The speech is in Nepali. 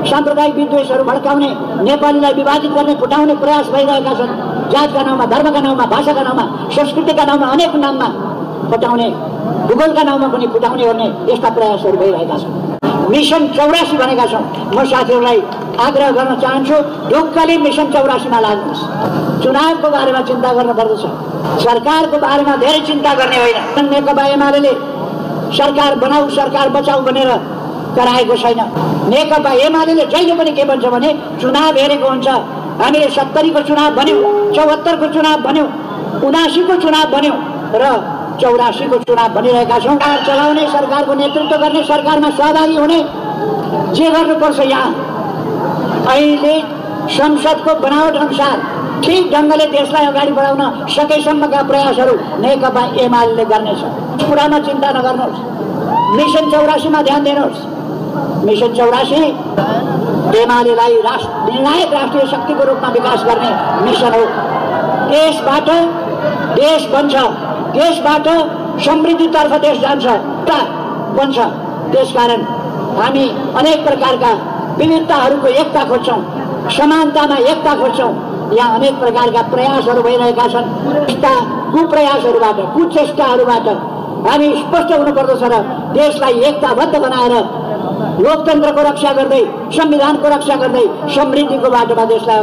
साम्प्रदायिक विद्वेषहरू भड्काउने, नेपालीलाई विभाजित गर्ने, फुटाउने प्रयास भइरहेका छन्। जातका नाममा, धर्मका नाममा, भाषाका नाममा, संस्कृतिका नाममा, अनेक नाममा फुटाउने, भूगोलका नाममा पनि फुटाउने गर्ने यस्ता प्रयासहरू भइरहेका छन्। मिसन 84 भनेका छौँ। म साथीहरूलाई आग्रह गर्न चाहन्छु, ढुक्कले मिसन 84 मा लाग्नुहोस्। चुनावको बारेमा चिन्ता गर्नुपर्दछ, सरकारको बारेमा धेरै चिन्ता गर्ने होइन। नेकपा एमाले सरकार बनाऊ, सरकार बचाऊ भनेर कराएको छैन। नेकपा एमाले जहिले पनि के भन्छ भने चुनाव हेरेको हुन्छ। हामीले 70 को चुनाव भन्यौँ, 74 को चुनाव भन्यौँ, 79 को चुनाव भन्यौँ र 84 को चुनाव भनिरहेका छौँ। सरकार चलाउने, सरकारको नेतृत्व गर्ने, सरकारमा सहभागी हुने, जे गर्नुपर्छ यहाँ अहिले संसदको बनावट अनुसार ठीक ढङ्गले देशलाई अगाडि बढाउन सकेसम्मका प्रयासहरू नेकपा एमाले गर्नेछ। कुरामा चिन्ता नगर्नुहोस्, मिसन 84 मा ध्यान दिनुहोस्। मिसन 84 एमालेलाई निर्णायक राष्ट्रिय शक्तिको रूपमा विकास गर्ने मिसन हो। देशबाट देश बन्छ, देशबाट समृद्धितर्फ देश जान्छ, बन्छ। त्यसकारण हामी अनेक प्रकारका विविधताहरूको एकता खोज्छौँ, समानतामा एकता खोज्छौँ। यहाँ अनेक प्रकारका प्रयासहरू भइरहेका छन्। यस्ता कुप्रयासहरूबाट, कुचेष्टाहरूबाट हामी स्पष्ट हुनुपर्दछ र देशलाई एकताबद्ध बनाएर लोकतन्त्रको रक्षा गर्दै, संविधानको रक्षा गर्दै समृद्धिको बाटोमा देशलाई